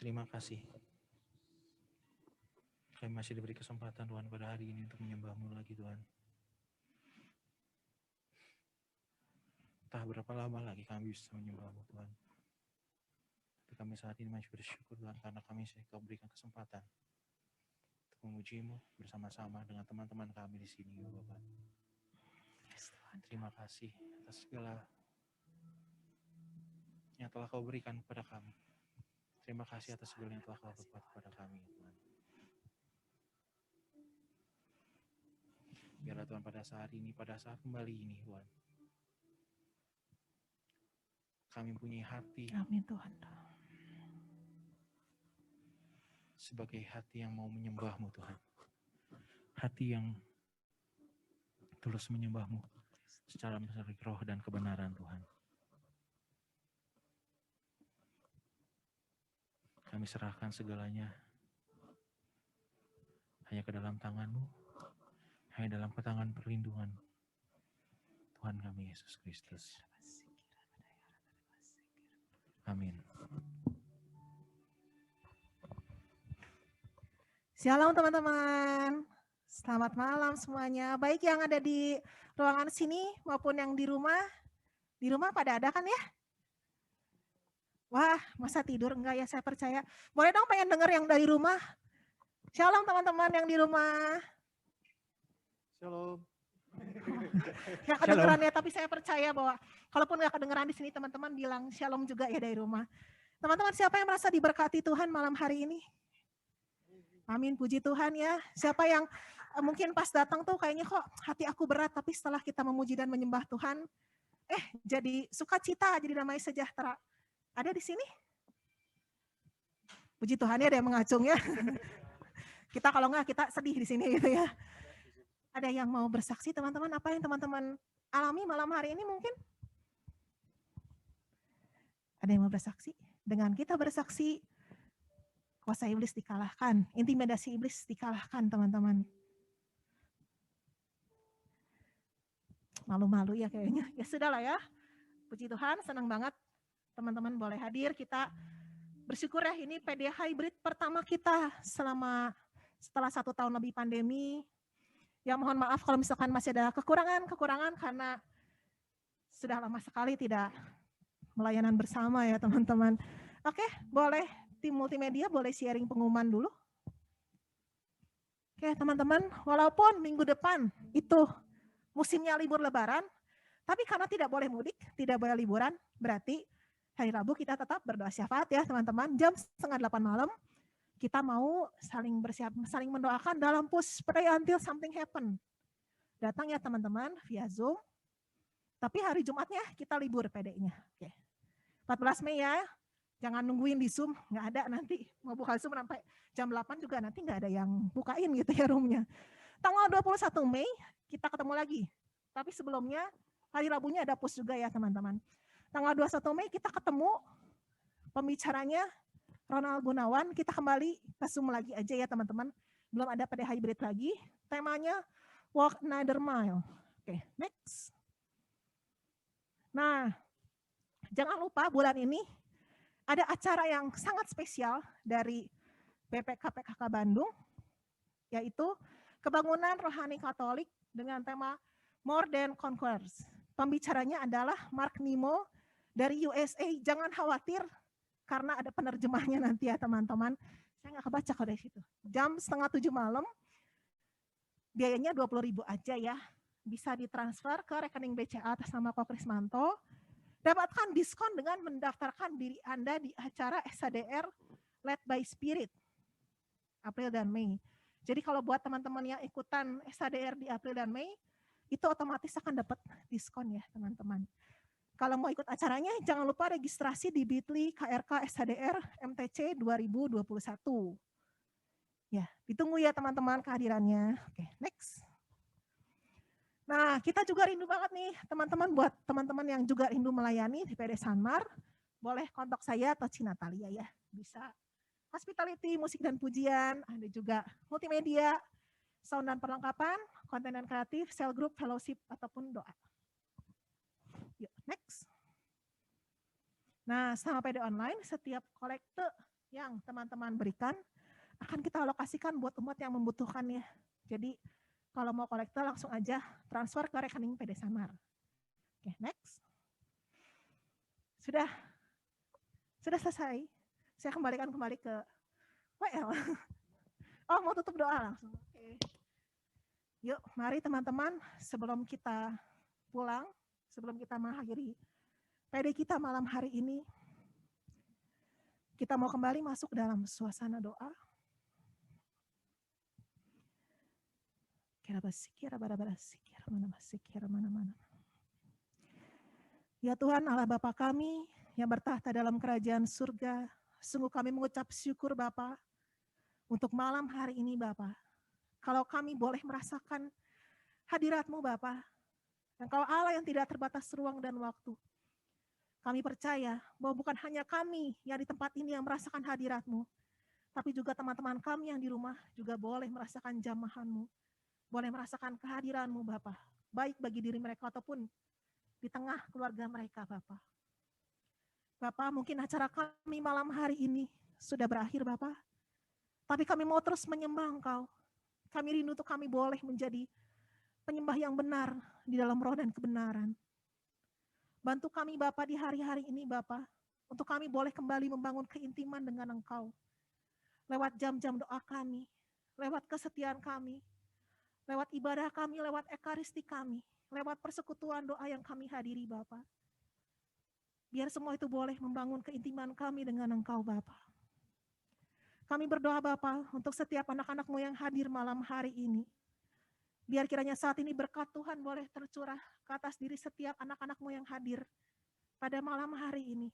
terima kasih. Kami masih diberi kesempatan Tuhan pada hari ini untuk menyembah-Mu lagi Tuhan. Entah berapa lama lagi kami bisa menyembah-Mu Tuhan. Tapi kami saat ini masih bersyukur Tuhan karena kami Kau berikan kesempatan untuk memuji-Mu bersama-sama dengan teman-teman kami di sini ya Bapak. Terima kasih atas segala yang telah Kau berikan kepada kami. Terima kasih atas segala yang telah Kau berbuat kepada kami Tuhan. Biarlah Tuhan pada saat ini, pada saat kembali ini Tuhan, kami mempunyai hati. Amin Tuhan. Sebagai hati yang mau menyembah-Mu Tuhan. Hati yang tulus menyembah-Mu secara mencari roh dan kebenaran Tuhan. Kami serahkan segalanya hanya ke dalam tangan-Mu, hanya dalam tangan perlindungan Tuhan kami Yesus Kristus. Amin. Shalom teman-teman. Selamat malam semuanya. Baik yang ada di ruangan sini maupun yang di rumah. Di rumah pada ada kan ya? Wah, masa tidur? Enggak ya, saya percaya. Boleh dong pengen denger yang dari rumah? Shalom teman-teman yang di rumah. Shalom. Nggak kedengeran ya, tapi saya percaya bahwa kalaupun nggak kedengeran di sini teman-teman bilang shalom juga ya dari rumah. Teman-teman siapa yang merasa diberkati Tuhan malam hari ini? Amin, puji Tuhan ya. Siapa yang mungkin pas datang tuh kayaknya kok hati aku berat, tapi setelah kita memuji dan menyembah Tuhan, jadi sukacita, jadi damai sejahtera. Ada di sini? Puji Tuhan ya, ada yang mengacung ya. Kita kalau enggak, kita sedih di sini gitu ya. Ada yang mau bersaksi teman-teman, apa yang teman-teman alami malam hari ini mungkin? Ada yang mau bersaksi? Dengan kita bersaksi, kuasa iblis dikalahkan, intimidasi iblis dikalahkan teman-teman. Malu-malu ya kayaknya, ya sudahlah ya. Puji Tuhan, senang banget teman-teman boleh hadir. Kita bersyukur ya, ini PDH hybrid pertama kita setelah 1 tahun lebih pandemi. Ya mohon maaf kalau misalkan masih ada kekurangan karena sudah lama sekali tidak melayanan bersama ya teman-teman. Oke, boleh tim multimedia boleh sharing pengumuman dulu. Oke teman-teman, walaupun minggu depan itu musimnya libur lebaran, tapi karena tidak boleh mudik, tidak boleh liburan, berarti hari Rabu kita tetap berdoa syafaat ya teman-teman, jam 7:30 malam. Kita mau saling mendoakan dalam push pray until something happen. Datang ya teman-teman via Zoom. Tapi hari Jumatnya kita libur PD-nya. Oke. 14 Mei ya. Jangan nungguin di Zoom, nggak ada nanti. Mau buka Zoom sampai jam 8 juga nanti nggak ada yang bukain gitu ya roomnya. Tanggal 21 Mei kita ketemu lagi. Tapi sebelumnya hari Rabunya ada push juga ya teman-teman. Tanggal 21 Mei kita ketemu pembicaranya Ronald Gunawan, kita kembali ke Zoom lagi aja ya teman-teman. Belum ada pada hybrid lagi. Temanya Walk Another Mile. Oke, next. Nah, jangan lupa bulan ini ada acara yang sangat spesial dari BPK-PKK Bandung, yaitu Kebangunan Rohani Katolik dengan tema More Than Conquerors. Pembicaranya adalah Mark Nimo dari USA. Jangan khawatir, karena ada penerjemahnya nanti ya teman-teman. Saya nggak kebaca kalau dari situ. Jam 6:30 malam, biayanya 20.000 aja ya. Bisa ditransfer ke rekening BCA atas nama Ko Krismanto. Dapatkan diskon dengan mendaftarkan diri Anda di acara SHDR Led by Spirit, April dan Mei. Jadi kalau buat teman-teman yang ikutan SHDR di April dan Mei, itu otomatis akan dapat diskon ya teman-teman. Kalau mau ikut acaranya, jangan lupa registrasi di Bit.ly KRK SHDR MTC 2021. Ya, ditunggu ya teman-teman kehadirannya. Oke, next. Nah, kita juga rindu banget nih teman-teman, buat teman-teman yang juga rindu melayani di PD Sanmar, boleh kontak saya atau Cinatalia ya. Bisa hospitality, musik dan pujian, ada juga multimedia, sound dan perlengkapan, konten dan kreatif, cell group, fellowship, ataupun doa. Yuk, next. Nah, sama PD Online, setiap kolekte yang teman-teman berikan akan kita alokasikan buat umat yang membutuhkannya. Jadi, kalau mau kolekte langsung aja transfer ke rekening PD Sanmar. Oke, next. Sudah selesai. Saya kembalikan kembali ke WL. Oh, mau tutup doa langsung. Oke. Yuk, mari teman-teman, sebelum kita pulang, sebelum kita mengakhiri PD kita malam hari ini, kita mau kembali masuk dalam suasana doa. Ya Tuhan Allah Bapa kami yang bertahta dalam kerajaan surga, sungguh kami mengucap syukur Bapa untuk malam hari ini Bapa. Kalau kami boleh merasakan hadirat-Mu Bapa, Engkau Allah yang tidak terbatas ruang dan waktu. Kami percaya bahwa bukan hanya kami yang di tempat ini yang merasakan hadirat-Mu, tapi juga teman-teman kami yang di rumah juga boleh merasakan jamahan-Mu, boleh merasakan kehadiran-Mu Bapa, baik bagi diri mereka ataupun di tengah keluarga mereka Bapa. Bapa, mungkin acara kami malam hari ini sudah berakhir Bapa, tapi kami mau terus menyembah Engkau. Kami rindu untuk kami boleh menjadi penyembah yang benar di dalam roh dan kebenaran. Bantu kami Bapa di hari-hari ini Bapa, untuk kami boleh kembali membangun keintiman dengan Engkau. Lewat jam-jam doa kami, lewat kesetiaan kami, lewat ibadah kami, lewat ekaristi kami, lewat persekutuan doa yang kami hadiri Bapa. Biar semua itu boleh membangun keintiman kami dengan Engkau Bapa. Kami berdoa Bapa untuk setiap anak-anak-Mu yang hadir malam hari ini. Biar kiranya saat ini berkat Tuhan boleh tercurah ke atas diri setiap anak-anak-Mu yang hadir pada malam hari ini.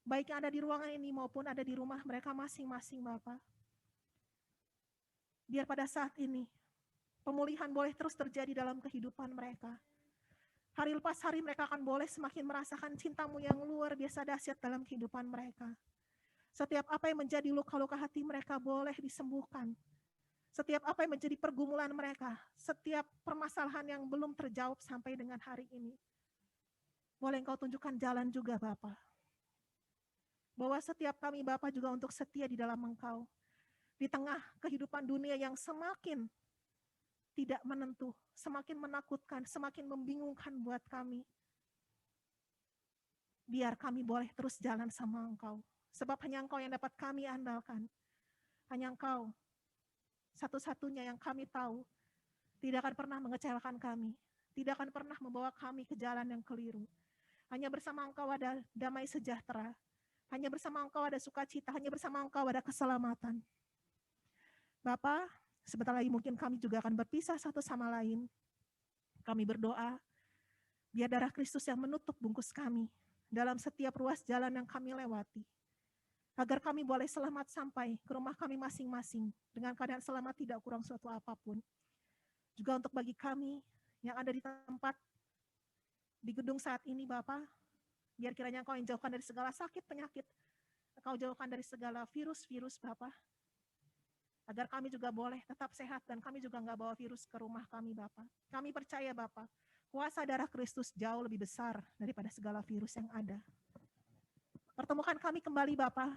Baik yang ada di ruangan ini maupun ada di rumah mereka masing-masing Bapa. Biar pada saat ini pemulihan boleh terus terjadi dalam kehidupan mereka. Hari lepas hari mereka akan boleh semakin merasakan cinta-Mu yang luar biasa dahsyat dalam kehidupan mereka. Setiap apa yang menjadi luka-luka hati mereka boleh disembuhkan. Setiap apa yang menjadi pergumulan mereka, setiap permasalahan yang belum terjawab sampai dengan hari ini, boleh Engkau tunjukkan jalan juga Bapa. Bahwa setiap kami Bapa juga untuk setia di dalam Engkau. Di tengah kehidupan dunia yang semakin tidak menentu, semakin menakutkan, semakin membingungkan buat kami. Biar kami boleh terus jalan sama Engkau. Sebab hanya Engkau yang dapat kami andalkan. Hanya Engkau satu-satunya yang kami tahu tidak akan pernah mengecewakan kami, tidak akan pernah membawa kami ke jalan yang keliru. Hanya bersama Engkau ada damai sejahtera, hanya bersama Engkau ada sukacita, hanya bersama Engkau ada keselamatan. Bapa, sebentar lagi mungkin kami juga akan berpisah satu sama lain. Kami berdoa, biar darah Kristus yang menutup bungkus kami dalam setiap ruas jalan yang kami lewati. Agar kami boleh selamat sampai ke rumah kami masing-masing dengan keadaan selamat tidak kurang suatu apapun. Juga untuk bagi kami yang ada di tempat di gedung saat ini Bapa, biar kiranya Engkau yang jauhkan dari segala sakit, penyakit, Engkau jauhkan dari segala virus-virus Bapa, agar kami juga boleh tetap sehat dan kami juga enggak bawa virus ke rumah kami Bapa. Kami percaya Bapa, kuasa darah Kristus jauh lebih besar daripada segala virus yang ada. Pertemukan kami kembali Bapa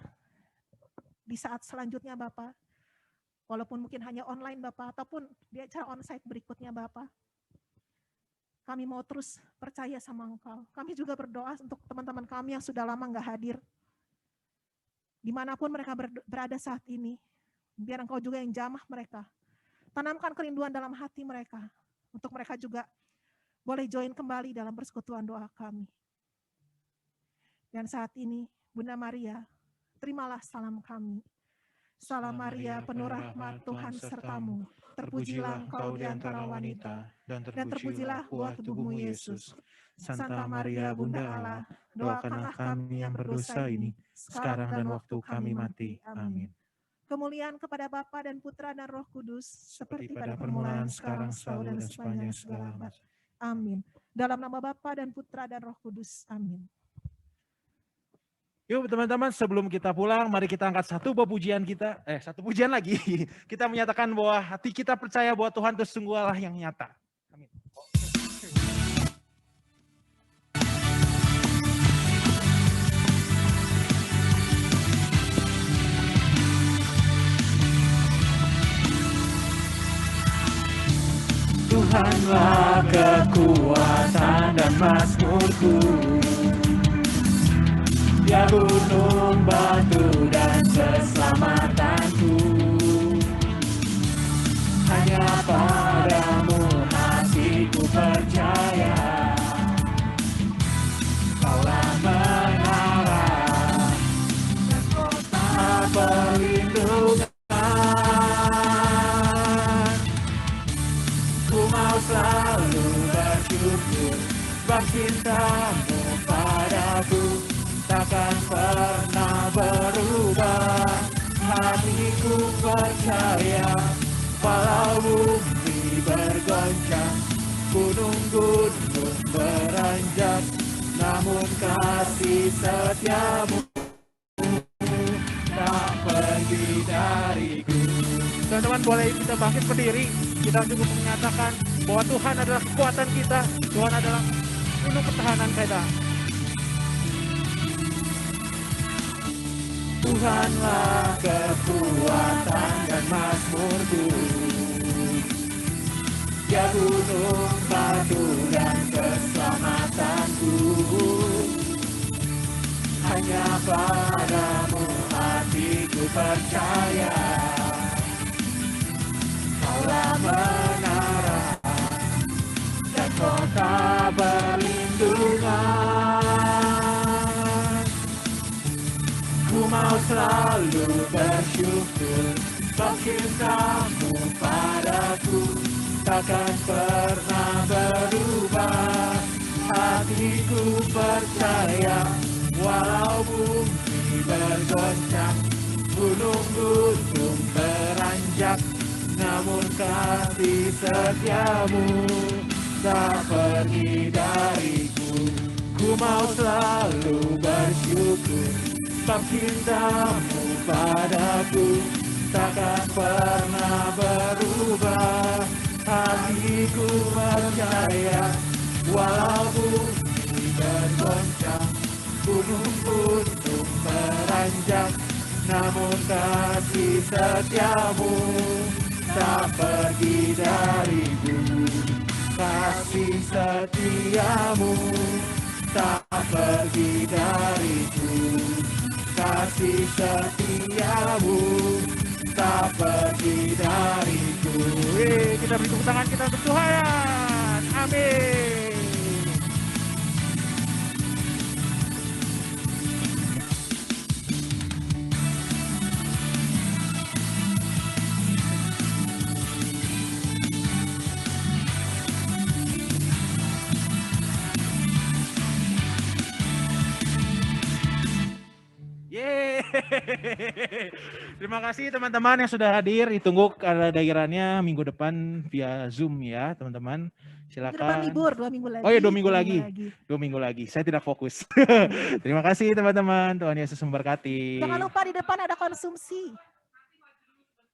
di saat selanjutnya Bapa, walaupun mungkin hanya online Bapa ataupun di acara onsite berikutnya Bapa. Kami mau terus percaya sama Engkau. Kami juga berdoa untuk teman-teman kami yang sudah lama enggak hadir. Dimanapun mereka berada saat ini, biar Engkau juga yang jamah mereka. Tanamkan kerinduan dalam hati mereka, untuk mereka juga boleh join kembali dalam persekutuan doa kami. Dan saat ini, Bunda Maria, terimalah salam kami. Salam Maria, penuh rahmat Tuhan sertamu. Terpujilah engkau di antara wanita, dan terpujilah buah tubuhmu Yesus. Santa Maria, Bunda Allah, doakanlah kami yang berdosa ini, sekarang dan waktu kami mati. Amin. Kemuliaan kepada Bapa dan Putra dan Roh Kudus, seperti pada permulaan, sekarang, selalu, dan sepanjang segala abad. Amin. Dalam nama Bapa dan Putra dan Roh Kudus. Amin. Yuk teman-teman, sebelum kita pulang, mari kita angkat satu pujian kita, satu pujian lagi. Kita menyatakan bahwa hati kita percaya bahwa Tuhan itu sungguh Allah yang nyata. Amin. Tuhanlah kekuatan dan mazmurku, Dia gunung batu dan keselamatanku. Hanya padamu hatiku percaya, Kaulah menara dan kota perlindungan. Ku mau selalu bersyukur, sebab cintamu padaku takkan pernah berubah. Hatiku percaya, walau bumi bergoncang, gunung-gunung beranjak, namun kasih setiamu tak pergi dariku. Teman-teman boleh kita bangkit berdiri, kita cukup menyatakan bahwa Tuhan adalah kekuatan kita, Tuhan adalah gunung pertahanan kita. Tuhanlah kekuatan dan mazmurku, Dia gunung batu dan keselamatanku. Hanya padamu hatiku percaya, Kaulah menara dan kota perlindungan. Ku mau selalu bersyukur, sebab cintamu padaku takkan pernah berubah. Hatiku percaya, walau bumi bergoncang, gunung-gunung beranjak, namun kasih setiamu tak pergi dariku. Ku mau selalu bersyukur, sebab cintamu padaku takkan pernah berubah. Hatiku percaya, walau bumi bergoncang, gunung-gunung beranjak, namun kasih setiamu tak pergi dariku. Kasih setiamu tak pergi dariku. Kasih setiamu tak pergi dariku. Kita beri tepuk tangan kita untuk Tuhan. Amin. Terima kasih teman-teman yang sudah hadir. Ditunggu daerahnya minggu depan via Zoom ya teman-teman. Silakan. Minggu depan libur 2 minggu lagi. Oh ya 2 minggu lagi. 2 minggu lagi. Saya tidak fokus. Terima kasih teman-teman. Tuhan Yesus memberkati. Jangan lupa di depan ada konsumsi.